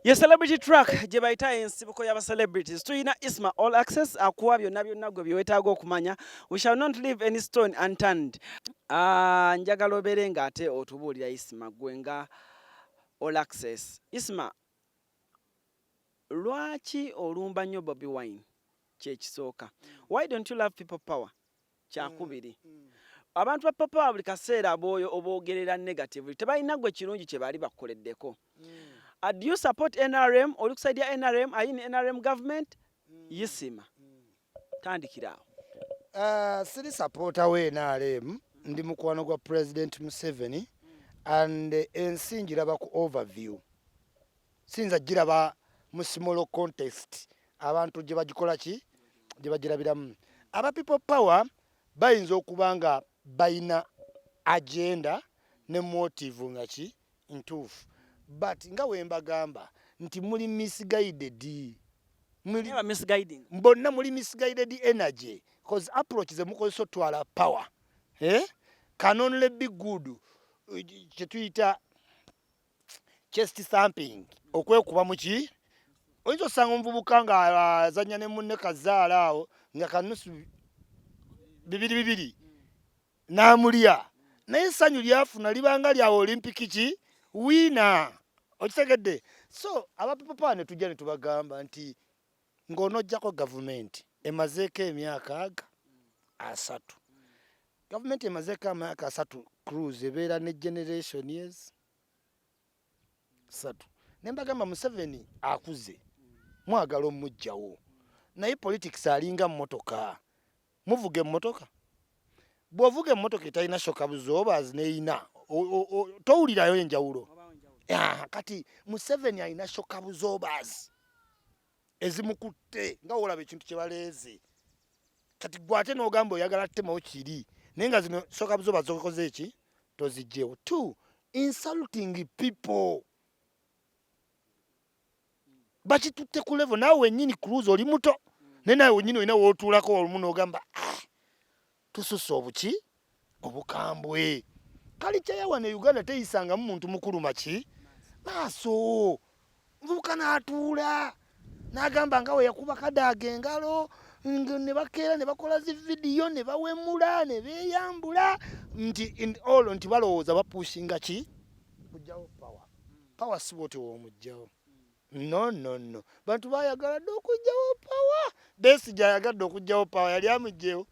Ye celebrity track gye bayita ensibuko y'aba celebrities tuyina Isma all access akuwa byonna byonna gwe bye weetaaga okumanya. We shall not leave any stone unturned. Njagala obeere ng'ate otubuulira Isma gwe nga all access. Isma, lwaki olumba nnyo Bobi Wine? Kyekisooka. Why don't you love people power? Kyakubiri. Abantu ba people power buli kaseera ab'oyo oboogerera negative tebalina gwe kirungi kye baali bakoleddeko. Do you support NRM? Or look ya NRM? Are you in NRM government? Yisima. Tandikira. Siri supporter we NRM. Ndi mukwano gwa President Museveni. And ensi njiraba ku overview. Sinza jiraba mu small context. Abantu gye bagikola ki? Gye bagirabiramu. Aba people power bayinza okubanga bayina agenda ne motive nga ki ntuufu. But nga wembagamba nti muli misguided. Never misguiding. Mbonna muli misguided energy. Because approach ze mukozesa twala power. Can only be good. Kyetuyita chest thumping. Okwekuba muki? Oyinza osanga omuvubuka nga azannya ne munne kazaala awo nga kanusu bibiri. N'amulya. Naye essanyu lyafuna libanga lya Olympic ki? Winner. Okitegedde. So aba people power ne tujja ne tubagamba nti ng'onojjako government emazeeko emyaka 3. Government emazeeko emyaka 3 cruise ebeera ne generation years 3. Ne mbagamba Museveni akuze. Mwagala omujjawo. Naye politics alinga mmotoka. Muvuge emmotoka. Bw'ovuga emmotoka etalina shoka buzoobaz neeyina. Towulirayo enjawulo. Kati Museveni alina shoka buzoobaz. Ezimukutte nga olaba ekintu kye baleeze. Kati gwate n'ogamba oyagala ttemawo kiri. Naye nga zino shoka buzoobaz okoze eki? Tozigyewo. 2. Insulting people. Bakitutte ku level naawe wennyini cruise oli muto. Naye naawe wennyini olina w'otuulako olumu n'ogamba tususse obuki? Obukambwe. Kali kyayawa ne Uganda teyisangamu muntu mukulu maki? Maaso. Mvubuka n'atuula. N'agamba nga we yakuba kadaaga engalo. Ne bakeera ne bakola zi vidiyo ne bawemula ne beeyambula. Nti balowooza bapushinga ki? Kujjawo power. Power si bwoti w'omujjawo. No. Bantu baayagala dde okujjawo power. Besigye ayagadde okujjawo power yali amugjewo.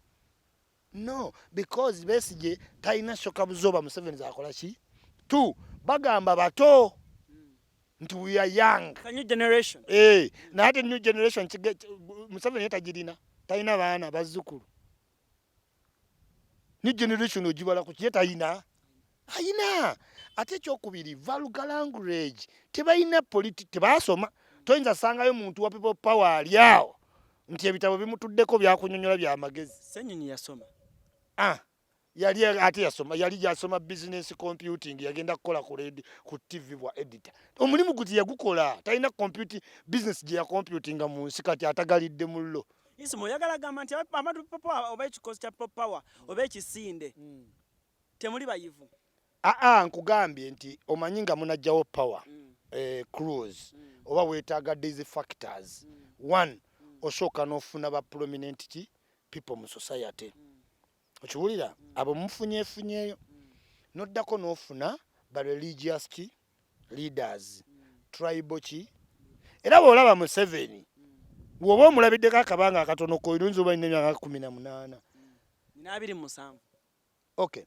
No, because Besigye talina shoka buzooba Museveni z'akola ki? 2. Bagamba bato. Nti we are young. The new generation. Naate new generation Museveni yetagirina. Talina baana bazzukulu. New generation ogibala ku kye talina. Ayina. Ate ekyokubiri vulgar language. Tebalina tebaasoma. Toyinza sangayo muntu wa people power ali awo. Nti ebitabo bimutuddeko byakunyonyola by'amagezi. Senyonyi yasoma. Yali ate yasoma business computing yagenda kukola ku TV bwa editor. Omulimu guti yagukola. Talina business gye ya computing mu nsi kati atagalidde mullo. Isimo oyagala gamba nti abantu papa oba ekikozi kya power oba ekisinde. Temuli bayivu. Nkugambye nti omanyi nga munajjawo power. Cruise. Oba weetaaga these factors. 1. Osooka n'ofuna ba prominent people mu society. Okiwulira? Abo mufunyeefunyeeyo. Noddako n'ofuna ba religious leaders. Tribal Era bw'olaba Museveni. Bw'oba omulabiddeko akabanga akatono koyinza oba n'emyaka 18. 27. Okay.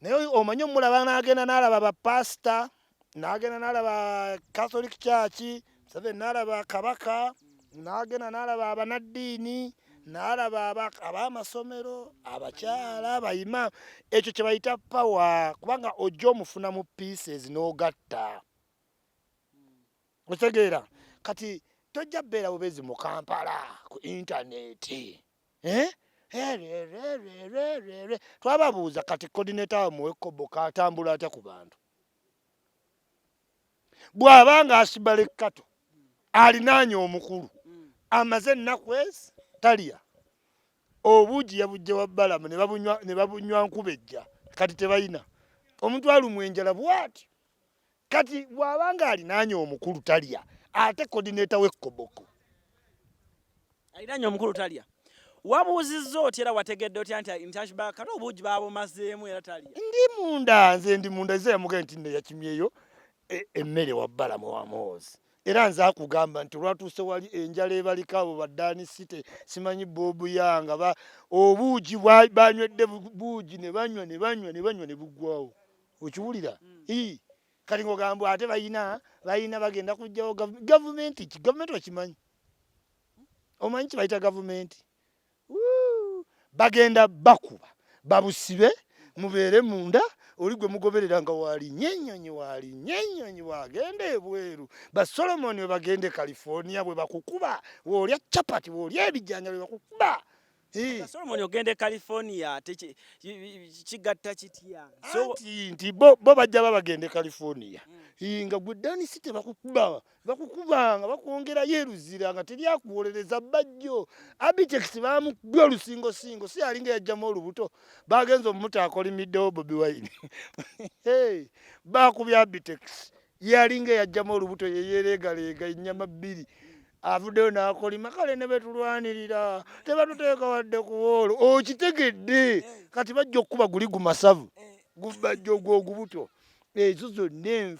Naye omanyi omulaba n'agenda n'alaba ba pastor, n'agenda n'alaba Catholic Church, Museveni n'alaba kabaka, n'agenda n'alaba abanaddiini, n'alaba ab'amasomero, abakyala, abayima. Ekyo kye bayita power kubanga ojja omufuna mu pieces n'ogatta. Otegeera? Kati tojja bbeera bubezi mu Kampala ku internet. Twababuuza kati coordinator muwe Kobo katambula atya ku bantu. Bw'abanga Ashburg Kato alinaanye omukulu. Amaze ennaku talya. Obuugi yabujja wa Balamu ne babunywa nkubejja. Kati tebalina. Omuntu alumwa enjala bw'ati. kati bw'abanga alinaanye omukulu talya ate coordinator w'ekkoboko alinaanye omukulu talya wabuuzizza otya era wategedde otya nti Ashburg kati obuugi baabumazeemu era talya nze ndi munda ze yamugenda nti nne yakimyeyo emmere wabbala mu wamoozi era nze akugamba nti olwatuuse wali enjala ebalika abo baddaani site simanyi Bobi yanga obuugi banywedde buugi ne banywa ne buggwawo okiwulira kati ng'ogamba ate bayina bagenda kujjawo gavumenti ki gavumenti okimanyi omanyi kibayita gavumenti bagenda bakuba babusibe mubeere munda oli gwe mugoberera nga wali nyenyonyi wagenda ebweru Solomon we bagende California bwe bakukuba woolya chapati woolya ebijjanja bwe bakukuba Solomon ogende California kigatta kitya nti bo bajja bagende California nga gwe Dani City bakukubanga bakwongerayo eruzira nga teryakuwolereza bajjo Abitex bamugwa olusingo si alinga yajjamu olubuto bagenza omumuta akolimiddewo Bobi Wine bakubya Abitex yalinga yajjamu olubuto yeyeregalega ennyama bbiri avuddeyo n'akolima kale ne betulwanirira tebatuteeka wadde ku woolo okitegedde kati bajja okukuba guli gumasavu gubajja ogwogubuto ezo zonna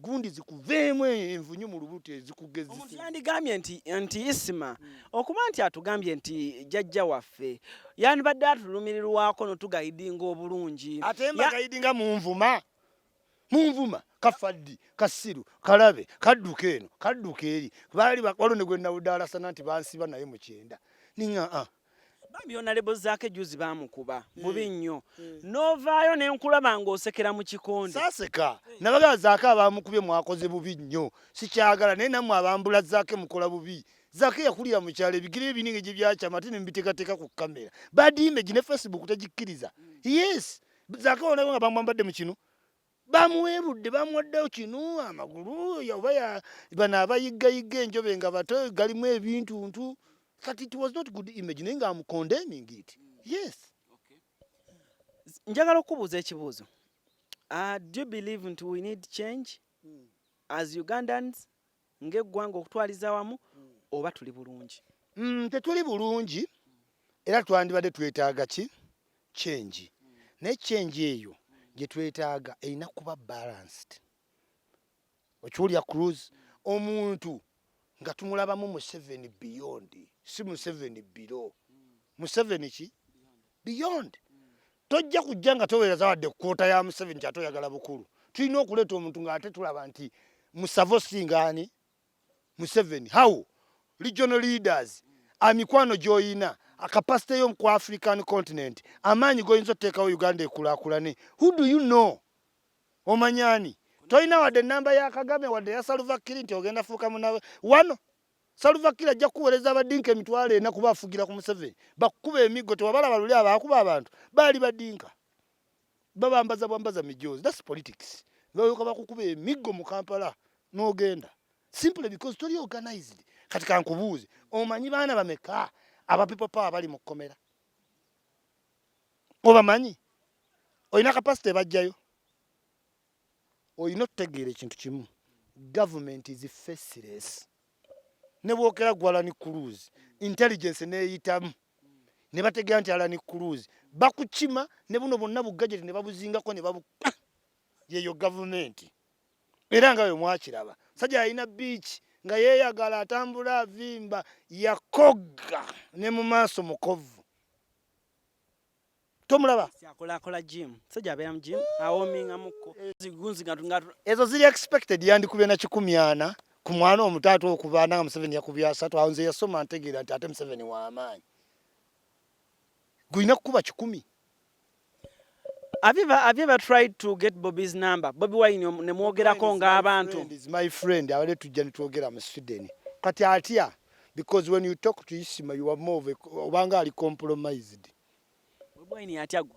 gundi zikuveemu envunyu mu lubuto ezikugezisa omuntu yandigambye nti Isima okuba nti atugambye nti jjajja waffe yandibadde atulumirirwako notugayidinga obulungi ate mbagayidinga munvuma kafaddi kasiru kalabe kadduka eno kadduka eri baali bakwalo ne gwe nawudaalasana nti bansiba naye mu kyenda ninga byonna lebo zaake juzi bamukuba bubi nnyo novaayo nenkulaba ng'osekera mu kikonde saaseka nabagaa zaake abamukubye mwakoze bubi nnyo sikyagala naye nammwe abambula zaake mukola bubi zaake yakulira mu kyalo ebigere ebiningi gye byakyama ate ne mbiteekateeka ku kamera badi image ne Facebook tegikkiriza yes zaake wonabo nga bamwambadde mu kino bamuweebudde bamuwaddeyo kinu amagulu oba bano abayiggayiga enjobe nga bato galimu ebintuntu kati it was not good image naye nga amukondeming it yes njagala okubuuza ekibuuzo do you believe nti we need change as Ugandans ng'eggwanga okutwaliza wamu oba tuli bulungi tetuli bulungi era twandibadde twetaaga ki change naye change eyo gye twetaaga erina kuba balanced okiwulya cruise omuntu nga tumulabamu mu 7 beyond si mu 7 below mu 7 ki beyond tojja kujja nga toweereza wadde kwota ya mu 7 kyatoyagala bukulu tulina okuleeta omuntu ng'ate tulaba nti musavo singaani mu 7 how regional leaders mikwano gy'oyina akapasite yo ku African continent amaanyi goyinza oteekawo Uganda ekulaakulane who do you know omanyani toyina wadde namba ya Kagame wadde ya Salva Kiir nti ogenda fuuka munawe wano Salva Kiir ajja kuweereza abadinka emitwalo ena kuba afugira ku Museveni bakukuba emiggo tewabalaba luli abakuba abantu baali badinka bwambaza mijoozi that's politics bayoka bakukuba emiggo mu Kampala n'ogenda simply because toli organized kati kankubuuze omanyi baana bameka aba people power bali mu kkomera obamanyi oyina kapasite bajjayo oyina otutegeera ekintu kimu government is faceless ne bwokera gwalani cruise intelligence neeyitamu ne bategeera nti alani cruise bakukima ne buno bonna bugajeti ne babuzingako ne babu yeyo government era nga we mwakiraba sajja alina beach nga yeeyagala atambula avimba yakoga ne mu maaso mukovu tomulaba akola gym sajja abeera mu gym awominga muko zigunzi ezo ziri expected yandikubye na 140 ku mwana omutaata okubaana nga Museveni yakubya 3 awo nze yasoma ntegeera nti ate Museveni w'amaanyi gulina kukuba 10. Have you ever tried to get Bobi's number? Bobi Wine ne mwogerako ng'abantu. Is my friend. I want to tujja nitwogera mu Sweden. Kati atya because when you talk to Isima you are more of a obanga ali compromised. Bobi Wine atya go.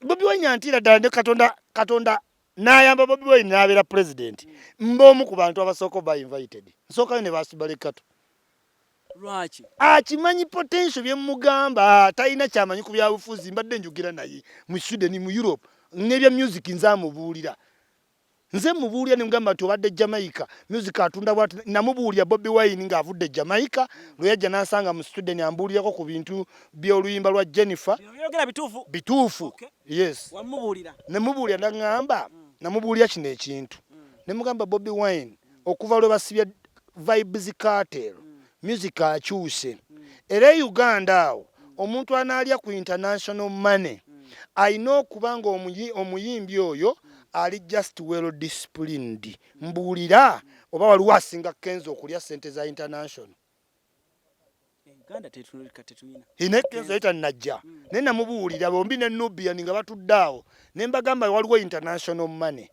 Bobi Wine antira dande katonda n'ayamba Bobi Wine n'abeera president. Mbomu ku bantu abasoko ba invited. Nsoka ne basibale Kato. Lwaki? Kimanyi potential bye mugamba talina kyamanyi ku byabufuzi mbadde njugira naye mu Sweden mu Europe n'ebya music nzamubuulira nze mubuulya ne mugamba nti obadde Jamaica music atunda bwati namubuulya Bobi Wine ng'avudde Jamaica lwe yajja n'ansanga mu student ambuulirako ku bintu by'oluyimba lwa Jennifer bituufu yes ne mubuulya n'aŋŋamba namubuulya kino ekintu ne mugamba Bobi Wine okuva lwe basibya vibes cartel music akyuse era Uganda awo omuntu analya ku international money ayina okubanga omuyimbi oyo ali just well disciplined mbuulira oba waliwo asinga Kenzo okulya sente za international ine Kenzo yita najja naye namubuulira bombi ne Nubian nga batudde awo ne mbagamba waliwo international money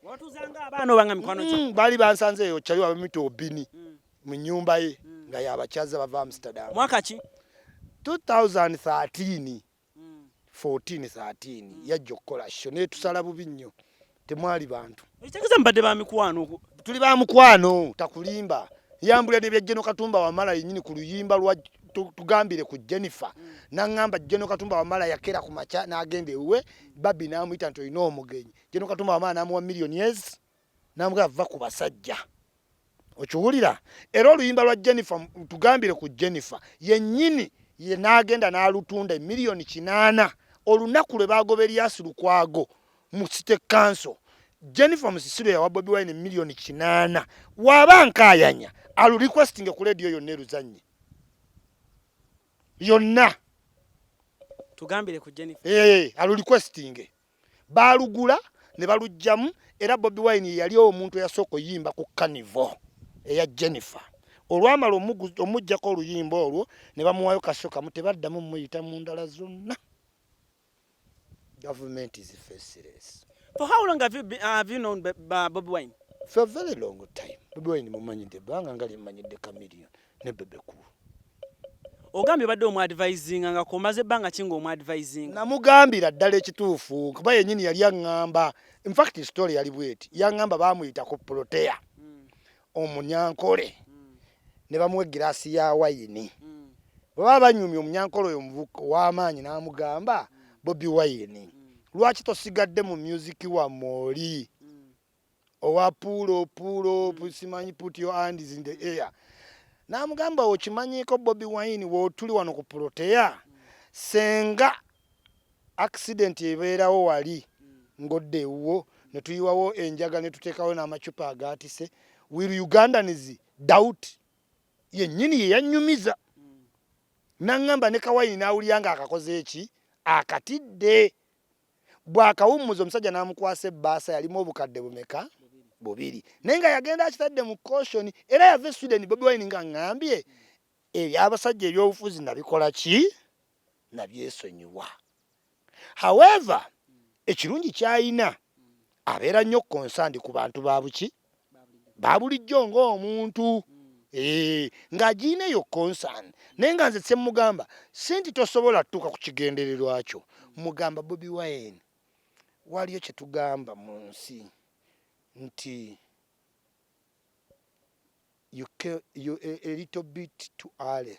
baali bansanzeeyo kyali abamita obini mu nnyumba ye nga yabakyaza bava Amsterdam mwaka ki 2013 14-13 yajja okukola sho naye tusala bubi nnyo temwali bantu ekitegeeza mbadde ba mikwano tuli ba mukwano takulimba yambula ne bya Jeno Katumba Wamala yennyini ku luyimba lwa tugambire ku Jennifer n'aŋŋamba Jeno Katumba Wamala yakera ku macha n'agenda ewe Babi n'amuyita nti olina omugenyi Jeno Katumba Wamala n'amuwa millions n'amugamba va ku basajja okiwulira era oluyimba lwa Jennifer tugambire ku Jennifer yennyini ye n'agenda n'alutunda million 8 olunaku lwe bagoberya Lukwago mu City Council Jennifer Musisiro yawa Bobi Wine million 8 waba nkayanya alu requesting ku radio yonna eruzanye yonna tugambire ku Jennifer alu requesting balugula ne balujjamu era Bobi Wine yali omuntu yasoko yimba ku Carnival eya Jennifer olwamala omujjako oluyimba olwo ne bamuwayo kasoka mutebaddamu muyita mu ndala zonna. Government is faceless. For how long have you known Bobi Wine? For a very long time. Bobi Wine mumanyide banga ngali manyide Chameleon ne Bebeku. Ogambye badde omu-advising nga komaze banga kingo omu-advising. Namugambira ddala ekituufu kuba yennyini yali aŋŋamba. In fact story yali bweti. Yaŋŋamba bamuyita ku Protea. Omunyankole. Ne bamuwa egiraasi ya wayini. Bwe baba banyumya omunyankole oyo omuvubuka w'amaanyi n'amugamba Bobi Wine. Lwaki tosigadde mu music wa moli? Owa pulo simanyi put your hands in the air. Namugamba okimanyiko Bobi Wine wotuli wano ku Protea senga accident ebeerawo wali ngodde wo ne tuyiwawo enjaga ne tuteekawo n'amacupa agaatise will Ugandans doubt yennyini ye yanyumiza nangamba ne Kawayini n'awulyanga akakoze eki akatidde bwakawummuza omusajja n'amukwasa ebbaasa yalimu obukadde bumeka bubiri naye nga yagenda akitadde mu caution era yava Sweden Bobi Wine nga ngambye ebyabasajja ebyobufuzi nabikola ki nabyesonyiwa. However ekirungi kyayina abeera nnyo concerned ku bantu babuki babulijjo ng'omuntu ng'agiina eyo concern naye nga nze semugamba sinti tosobola tuuka ku kigendererwa kyo mugamba Bobi Wine waliyo kye tugamba mu nsi nti you a little bit too early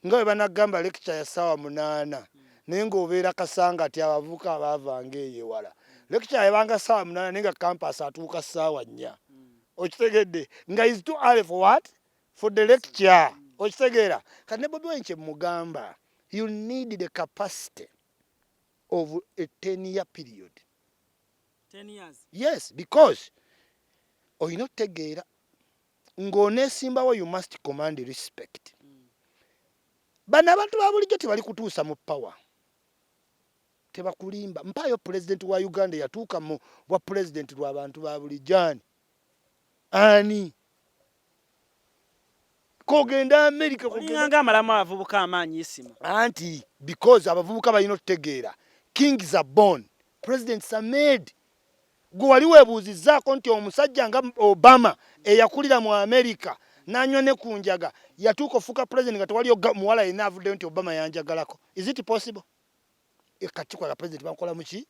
nga bwe banagamba lecture ya ssaawa 8 naye ng'obeera kasanga ati abavubuka abaavanga eyewala lecture yabanga ssaawa 8 naye nga campus atuuka ssaawa 4 okitegedde nga is too early for what for the lecture okitegeera kati ne Bobi Wine kye mugamba you need the capacity of a 10-year period. 10 years? Yes, because oyina otegeera ng'oneesimbawo you must command respect. Bano abantu ba bulijjo tebali kutuusa mu power. Tebakulimba. Mpaayo president wa Uganda yatuuka mu bwa president lw'abantu ba bulijjo ani kogenda America kogenda amalamu abavubuka amaanyi isima anti because abavubuka balina otegeera kings are born presidents are made. Gwe wali weebuuzizzaako nti omusajja nga Obama eyakulira mu America n'anywa ne ku njaga yatuuka ofuuka president nga tewali muwala yenna avuddeyo nti Obama yanjagalako. Is it possible? Ekatiko la president bakola muki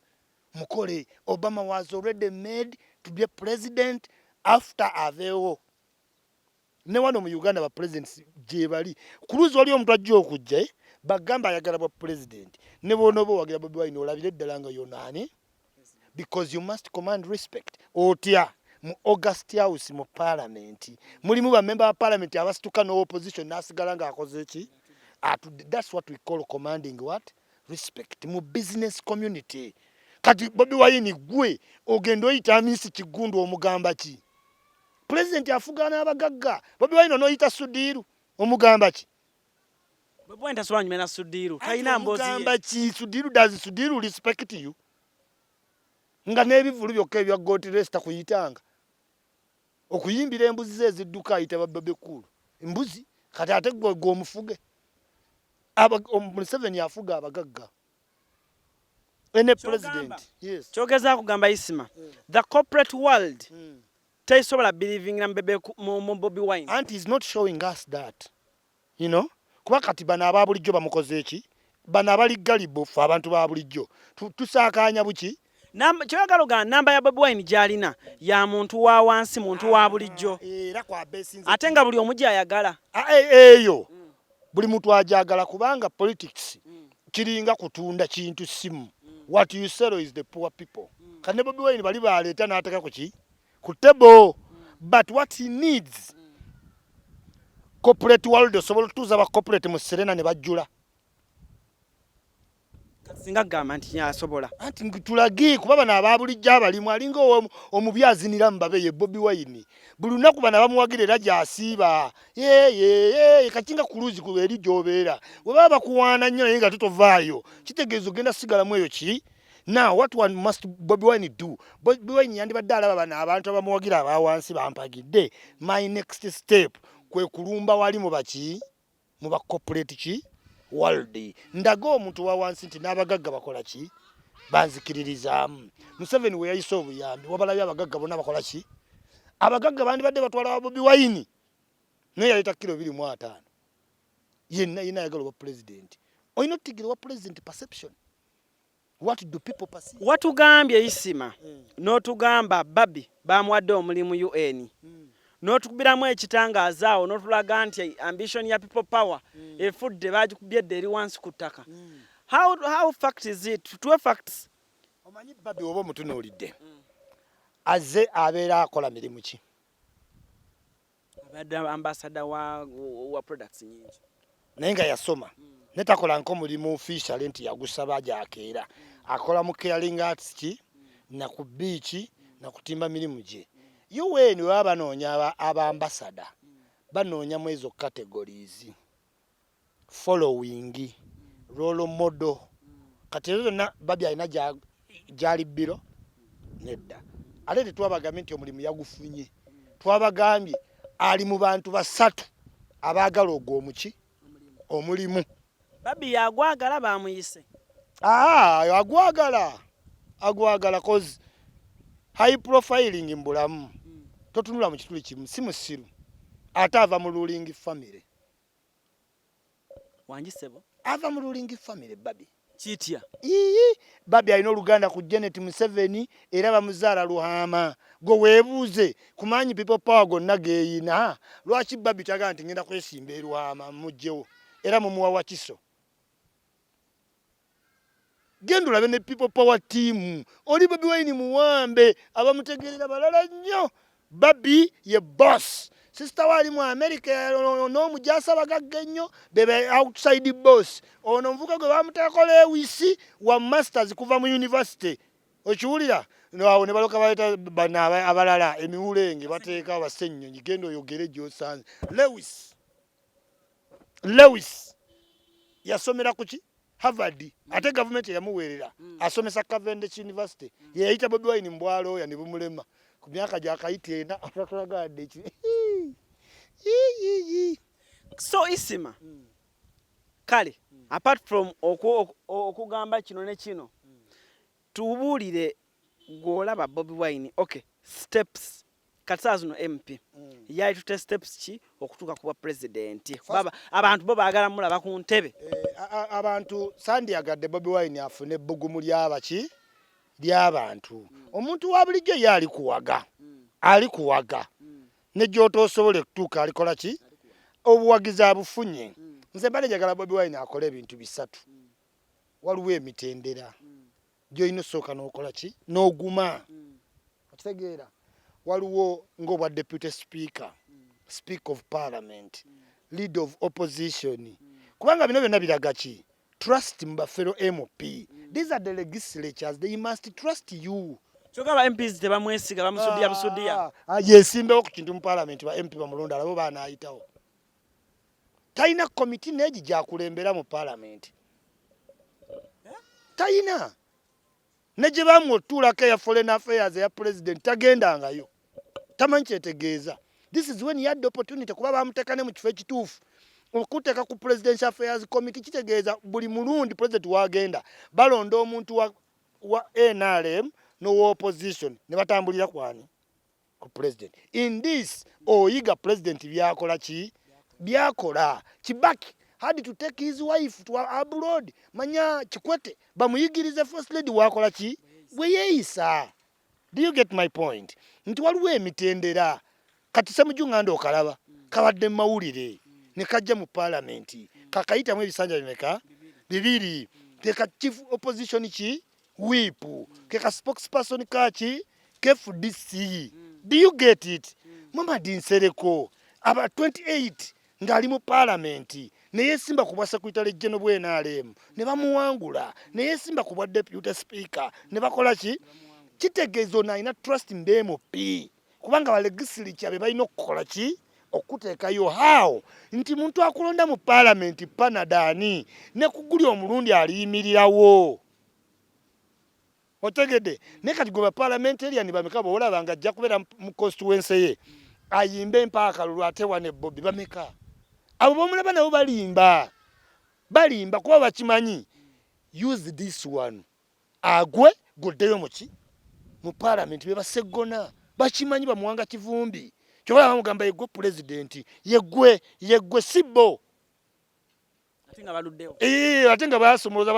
mukole. Obama was already made to be a president after aveewo. Ne wano mu Uganda ba presidents gye bali kuluzi wali omuntu ajja okujja bagamba ayagala bwa president ne bonobo wagira Bobi Wine olabire ddala nga yonaani because you must command respect. Otya mu August House mu parliament mulimu ba member of parliament abasituka no opposition nasigala nga akoze ki atudde. That's what we call commanding what respect mu business community. Kati Bobi Wine gwe ogendo oyita Miss Kigundu omugamba ki president afugana abagagga Bobi Wine no oyita Sudiru omugamba ki Bobi Wine taswanya mena Sudiru kaina mbozi omugamba ki Sudiru does Sudiru respect you nga n'ebivulu byokka ebya goti resta kuyitanga okuyimbira embuzi ze zidduka ayita babbe kulu embuzi kati ate gwe omufuge Museveni afuga abagagga ene president yes chogeza kugamba Isima the corporate world taisobola believing na mbebe mu Bobi Wine and he's not showing us that you know kuba kati bana ababulijjo bamukoze eki bana abali galibo fa abantu babulijjo tusakanya buki namba kyogaloga namba ya Bobi Wine jalina ya muntu wa wansi muntu wa bulijjo era kwa besinze atenga buli omuji ayagala eyo buli muntu ajagala kubanga politics kiringa kutunda kintu simu what you sell is the poor people kane Bobi Wine bali baleta nataka kuki kutebo but what he needs corporate world so tuza ba corporate mu Serena ne bajula singa government ya sobola anti ngitulagi kubaba na ababulijja abalimu alinga omubyazinira mbabe ye Bobi Wine bulunaku bana bamuwagirira jasiba kachinga kuluzi ku eri jobera we baba kuwana nnyo nga tutovaayo kitegezo genda sigala mweyo ki now what one must Bobi Wine do Bobi Wine yandi badala baba na abantu abamuwagira abawansi bampagidde my next step kwe kulumba wali mu baki mu ba corporate ki world ndago omuntu wa wansi nti nabagagga bakola ki banzikiririzamu Museveni we yayiso obuyambi wabalabya abagagga bonna bakola ki abagagga bandi badde batwala Bobi Wine naye yaleta kilo 25 yenna yagala wa president oyino tigire wa president perception what do people perceive watugambye Isima n'otugamba Babi bamwadde omulimu UN n'otukubiramu ekitangaaza n'otulaga nti ambition ya people power efudde bagikubyedde eri wansi ku ttaka how fact is it two facts omanyi Babi oba omutunuulidde aze abeera akola mirimu ki abadde ambassador wa products nyingi naye nga yasoma netakola nkomulimu official nti yagusaba jakeera akola mu caring arts ki na ku beach na kutimba mirimu gye UN waba noonya aba ambassador banoonya mwezo categories following role model kati na Babi alina jali biro nedda ate tetwabagambye nti omulimu yagufunye twabagambye ali mu bantu basatu abagala ogwo omuki omulimu Babi yagwagala bamuyise agwagala cause high profiling mbulamu totunula mu kituli kimu si musiru ate ava mu ruling family wanjisebo ava mu ruling family Babi kitya Babi alina oluganda ku Janet Museveni era bamuzaala Luhama gwe weebuuze kumanyi people power gonna geeyina lwaki Babi tagaa nti ngenda kwesimba Luhama mujjewo era mumuwa wakiso genda olabe ne people power team oli Bobi Wine muwambe abamutegerera balala nnyo Babi ye boss sister wali mu America n'omujasa bagagga nnyo bebe outside boss ono mvuka gwe bamuteeko Lewis wa masters kuva mu university okiwulira awo ne baloka baleta bana abalala emiwulenge bateeka abasennyonyi genda oyogere gy'osanze Lewis yasomera kuki Harvard ate government yamuweerera asomesa Cavendish University yeyayita Bobi Wine mbwalo ya ne bumulema ku myaka gyakayite ena atatulagadde ki so Isima kale apart from okugamba kino ne kino tubuulire gwolaba Bobi Wine okay steps katsazo no MP yali tute steps ki okutuka kuba president baba abantu bo baagala mulaba ku ntebe abantu sandi agadde Bobi Wine afune bbugumu lyabaki ly'abantu omuntu wa bulijjo yali kuwaga ali kuwaga ne joto osobole kutuuka alikola ki obuwagizi abufunye nze mbale njagala Bobi Wine akole ebintu bisatu waliwo emitendera gy'olina osooka n'okola ki n'oguma okitegeera waliwo ng'obwa deputy speaker, speaker of parliament, leader of opposition. Kubanga bino byonna biraga ki? Trust mu fellow MP. These are the legislatures. They must trust you. Choka ba MPs tebamwesiga bamusudia busudia. Yesimbewo ku kintu mu parliament ba MP bamulonda labo baana ayitawo. Taina committee neji gyakulembera mu parliament. Taina. Neje bamutuulako ya foreign affairs ya president tagendangayo. Tamanyi kyetegeeza. This is when he had the opportunity kuba bamutekane mu kifo ekituufu. Okuteeka ku presidential affairs committee kitegeeza buli mulundi president wagenda balonda omuntu wa NRM no opposition ne batambulira kwani ku president. In this oyiga president byakola ki? Byakola. Kibaki had to take his wife to abroad. Manya Kikwete bamuyigirize first lady wakola ki? Weyeisa. Do you get my point? Nti waliwo emitendera kati Ssemujju okalaba kabadde mawulire ne kajja mu parliament kakayitamu ebisanja bimeka bibiri teka chief opposition ki whip keka spokesperson kachi KFDC. Do you get it? Mama Dinsereko aba 28 ngali mu parliament ne yesimba kubwa secretary general bwe NRM ne bamuwangula ne yesimba kubwa deputy speaker ne bakola ki kitegezo na ina trust mbemo p kubanga balegisiri kyabe balina okukola ki okuteekayo how nti muntu akulonda mu parliament panadani ne kuguli omulundi aliyimirirawo otegede ne kati goba parliamentarian bameka boolaba nga ajja kubeera mu constituency ye ayimbe mpaka lwate wane Bobi bameka abo bomulaba nabo balimba kuba bakimanyi use this one agwe goddeyo muki mu parliament be basegona bakimanyi bamuwanga kivumbi kyobola bamugamba yegwe president yegwe sibo atinga baluddewo atenga basomoloza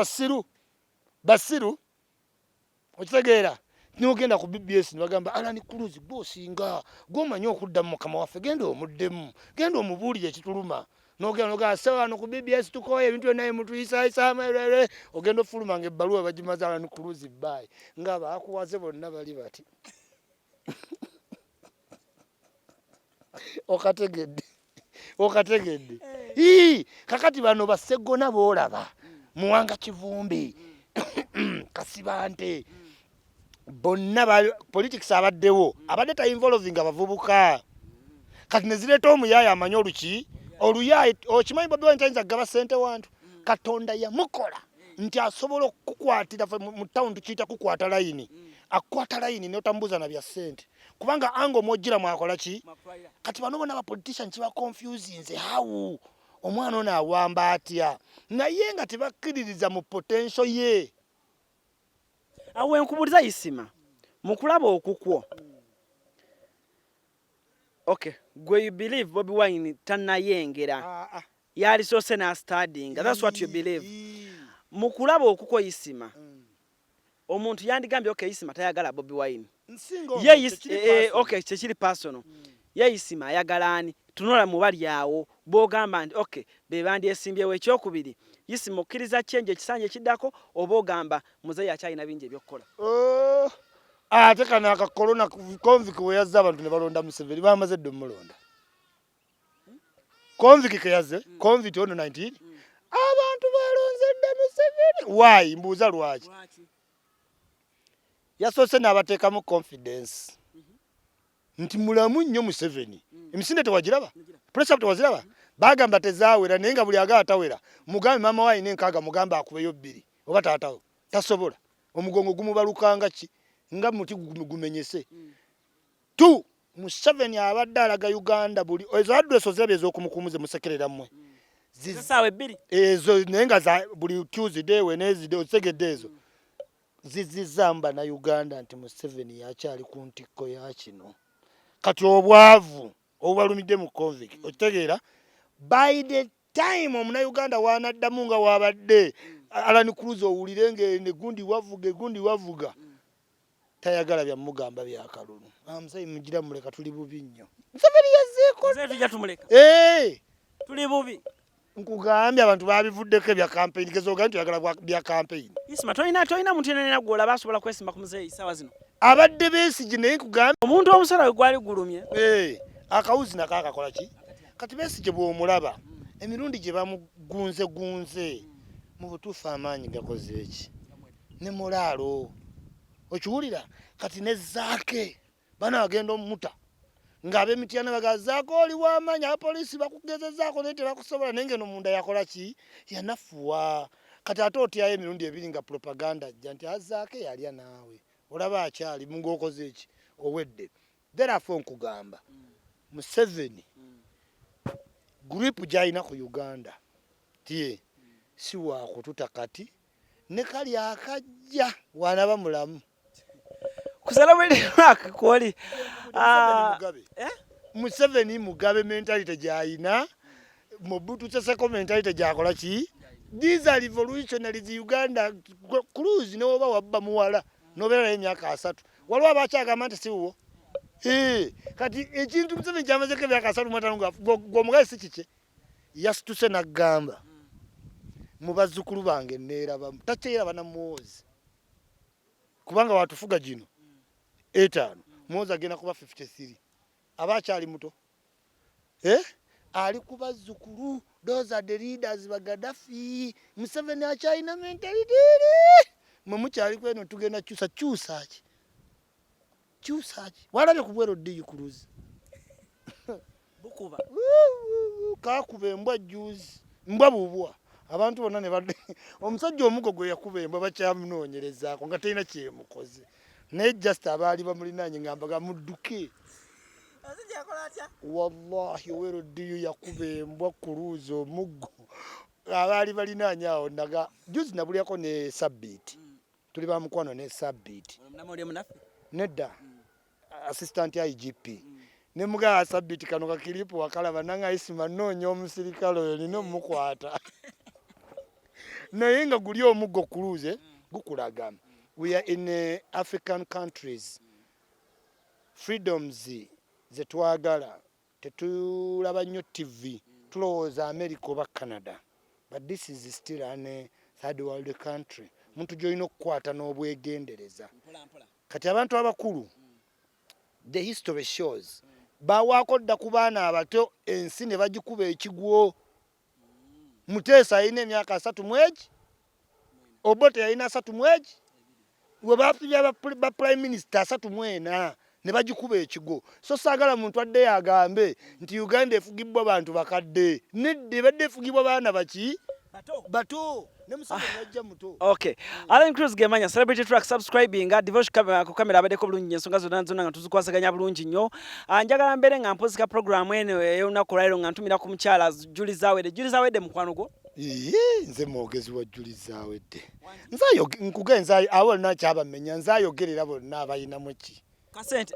basiru okitegeera n'ogenda ku BBS nibagamba Alani Cruz bosinga gomanyi okudda mu mukama waffe genda omuddemu genda omubuulire ekituluma n'ogenda sewano ku BBS tukoye ebintu naye mutuyisa ogenda ofuluma ng'ebbaluwa bagimaze Alani Cruz bye nga baakuwaze bonna bali bati okategedde kakati bano basegona boolaba muwanga kivumbi kasibante bonna politics abaddewo abadde ta involving abavubuka kati nezireeta omuyaya amanyi oluyayi okimanyi Bobi Wine tayinza gaba ssente wantu Katonda yamukola nti asobola okukwatira mu town tukiyita kukwata layini akwata layini n'otambuza na bya ssente kubanga ango mojjira mwakola ki kati bano bonna politician kiba confusing how omwana ono awamba atya naye nga tebakkiririza mu potential ye awe nkubuliza isima mukulaba okukwo okay gwe you believe Bobi Wine tanayengera yali sose na studying that's what you believe mukulaba okukwo isima omuntu yandigambye okay isima tayagala Bobi Wine okay kyekiri personal ye isima ayagala ani tunola mubali awo bogamba ndi okay bebandi esimbyewo ekyokubiri isima okkiriza change ekisanje kiddako oba ogamba muzeyi akyalina bingi ebyokukola ate kana aka corona convict we yazza abantu ne balonda Museveni bamaze ddo mulonda convict ke yazze convict ono 19 abantu balonze dda Museveni why mbuuza lwaki yasose n'abateeka mu confidence nti mulamu nnyo Museveni emisinde tewagiraba pressure tewaziraba bagamba tezaawera naye nga buli agaatawera mugambe mama wayi n'enkaaga mugambe akubeyo 2 oba taatawo tasobola omugongo gumubalukanga ki nga muti gumenyese tu Museveni abadde alaga Uganda buli ezo address ozirabye ez'okumukumuze musekerera mmwe zisaawe 2 ezo naye nga za buli Tuesday Wednesday otegedde ezo zizizamba na Uganda nti Museveni yakyali ku ntikko ya kino kati obwavu obubalumidde mu convict otegeera by the time omuna Uganda wanaddamu nga wabadde Alani Cruz owulire ng'egundi wavuga tayagala bya mugamba bya kalulu amusayi mugira muleka tuli bubi nnyo Museveni yazzeeko tujja tumuleka tuli bubi nkugambye abantu babivuddeko ebya campaign gezoga nti yagala bya campaign Isma toina muntu yenna gwola basobola kwesimba ku muzeeyi sawa zino abadde Besigye naye nkugambye omuntu omusala we gwali gulumye akawuzi nakakakola ki kati Besigye bw'omulaba emirundi gye bamugunze mu butuufu amaanyi gakoze eki ne mulaalo okiwulira kati ne zaake bana bagenda omuta ng'ab'emityana bagazaako oli w'amaanyi abapoliisi bakugezezaako naye tebakusobola naye ngeno munda yakola ki yanafuwa kati ate otyayo emirundi ebiri nga propaganda ajja nti azaake yalya naawe olaba akyali mungaokoze eki owedde therefore nkugamba Museveni group gy'alina ku Uganda tiye si waakututa kati ne kali akajja wanaba mulamu kusala bwe lwaka kwoli Museveni Mugabe mentality gy'alina Mobutu Seseko mentality gy'akola ki these are revolutionaries Uganda cruise ne oba wabba muwala nobeera naye emyaka 3 waliwo abakyagamba nti siwo kati ekintu Museveni kyamazeko emyaka 35 gwomugabe si kike yasituse n'agamba mu bazzukulu bange neerabamu takyeraba na Muhoozi kubanga watufuga gino 5 Muhoozi agenda kuba 53 aba akyali muto ali ku bazzukulu those are the leaders ba Gaddafi Museveni akyalina mentality mwe mukyali kweno tugenda kyusa walabye ku bwero ddi cruise bukuba kakuba embwa juice mbwa bubwa abantu bonna ne badde omusajja omugo gwe yakuba embwa bakyamunoonyerezaako nga talina kyemukoze naye just abaali bamulinaanye ngamba gamudduke wallahi owero ddiyo yakuba embwa cruise omuggo abaali balinaanye awo naga juice nabulyako ne sabbiiti tuli bamukwano ne sabbiiti nedda assistant IGP ne mugaa sabbiiti kano kakiripo wakalaba nanga isima noonya omusirikale oyo nina omukwata naye nga guli omuggo cruise gukulaga we are in African countries freedoms zetwagala tetulaba nnyo TV tulowooza America oba Canada but this is still an third world country muntu gy'olina okukwata n'obwegendereza kati abantu abakulu the history shows bawaako dda ku baana abato ensi ne bagikuba ekigwo Muteesa alina emyaka 3 mwegi Obote yalina 3 mwegi we bapibya ba prime minister 34 ne bagikuba ekigwo so saagala muntu adde yagambe nti Uganda efugibwa bantu bakadde nedde badde efugibwa baana baki bato ne Museveni yajja muto okay Alan Cruz gemanya celebrity track subscribing divorce kamera abadeko bulungi ensonga zonna nga tuzikwasaganya bulungi nnyo njagala mbere nga mpozika program eno ey'olunaku lwaleero nga ntumira ku mukyala Julie Zawedde mukwano gwo nze mwogezi wa Julie Zawedde nzayo nkugenza abo nakyabamenya nzayogerera bonna abayinamu ki kasente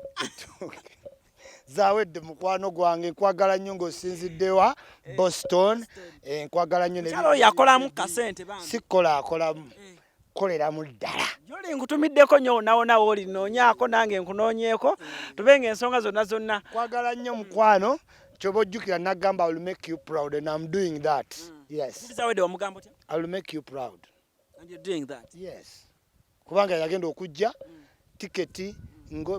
Zawedde mukwano gwange nkwagala nnyo ng'osinziddewa Boston nkwagala nnyo kyalo yakolamu kasente bangi sikola akolamu koleramu ddala joli nkutumiddeko nnyo nawo oli noonyaako nange nkunoonyeeko tubenga ensonga zonna nkwagala nnyo mukwano kyoba ojjukira nagamba I will make you proud and I'm doing that yes Zawedde omugambo tya I will make you proud and you're doing that yes kubanga yagenda okujja tiketi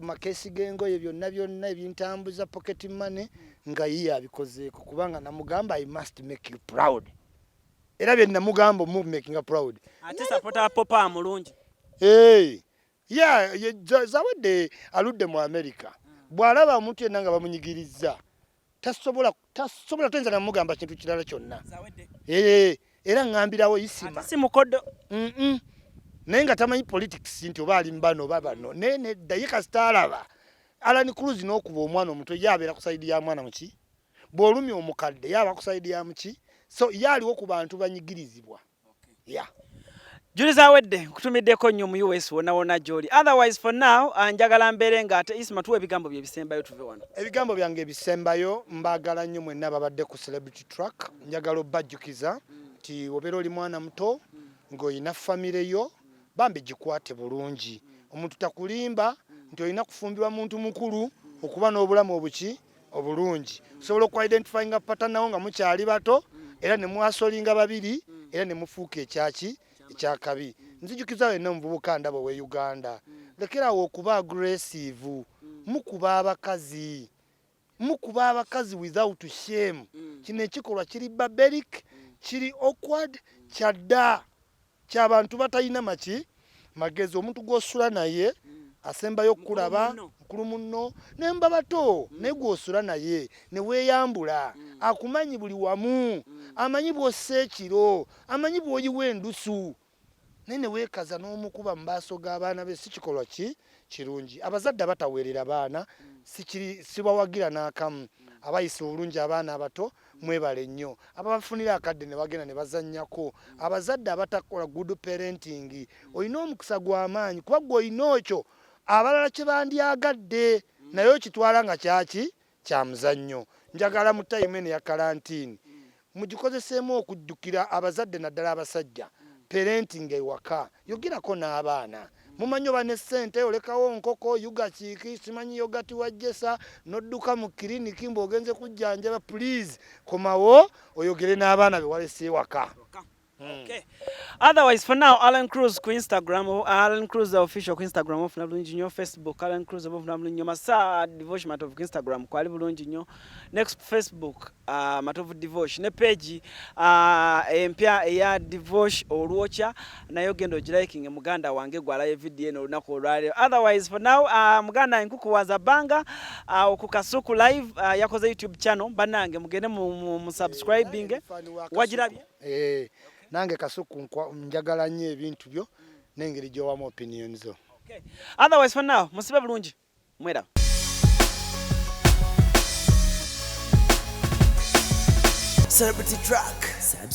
makesi gengoye byonna ebintambuza pocket money nga yiye abikozeeko kubanga namugamba I must make you proud era bye namugamba making her proud ate supporter popa mulungi Zawedde aludde mu America bw'alaba omuntu yenna nga bamunyigiriza tasobola toyinza namugamba kintu kirala kyonna era ngambirawo isima si mukodo naye nga tamanyi politics nti oba ali mbano oba bano naye ddaye kasitaalaba Alan Cruz n'okuba omwana omuto yabeera ku sayidi ya mwana muki bw'olumya omukadde yaba ku sayidi ya muki so yaaliwo ku bantu banyigirizibwa Julie Zawedde nkutumiddeko nnyo mu US wona gy'oli otherwise for now njagala mbeere nga ate Isma tuwa ebigambo bye bisembayo tuve wano ebigambo byange ebisembayo mbaagala nnyo mwenna babadde ku celebrity track njagala obbajjukiza nti obeera oli mwana muto ng'olina famire yo bambi gikwate bulungi omuntu takulimba nti olina kufumbirwa muntu mukulu okuba n'obulamu obulungi osobola oku identifyinga pattern nawo nga mukyali bato era ne mwasolinga babiri era ne mufuuka ekyakabi nzijukiza wenna omuvubuka ndabo we Uganda lekerawo okuba aggressive mukuba abakazi without shame kino ekikolwa kiri barbaric kiri awkward kyadda ky'abantu batalina magezi omuntu gw'osula naye asembayo okulaba mukulu munno nemba bato naye gw'osula naye ne weeyambula akumanyi buli wamu amanyi bw'ossa ekiro amanyi bw'oyiwa endusu naye ne weekaza n'omukuba mu maaso g'abaana be si kikolwa kirungi abazadde bataweerera baana sibawagira n'akamu abayisa obulungi abaana abato mwebale nnyo ababafunira akadde ne bagenda ne bazannyako abazadde abatakola good parenting olina omukisa gw'amaanyi kuba gw'olina okyo abalala kye bandyagadde naye okitwala nga kya muzannyo njagala mu time eno ya karantini mugikozeseemu okujjukira abazadde naddala abasajja parenting ewaka yogerako n'abaana mumanyi oba ne ssente olekawo nkoko yugakiiki simanyi yogati wajjesa nodduka mu kiriniki mbw'ogenze kujjanjaba please komawo oyogere n'abaana be walese ewaka. Okay. Otherwise, for now, Alan Cruz ku Instagram, Alan Cruz official ku Instagram, ofuna bulungi nnyo Facebook, Alan Cruz ofuna bulungi nnyo masa devotion matovu ku Instagram, kwali bulungi nnyo. Next Facebook, matovu devotion ne page empya eya devotion olwocha nayo gendo giliking Muganda wange gwalaye video eno lunaku olwale. Otherwise, for now, Muganda nkuku waza banga okukasuku live yakoze YouTube channel banange mugende mu subscribing wajirabye. Nange kasuku njagala nnyo ebintu byo n'engeri gy'owamu opinions zo. Okay. Otherwise for now, musibe bulungi. Mwera. Celebrity track. Subscribe.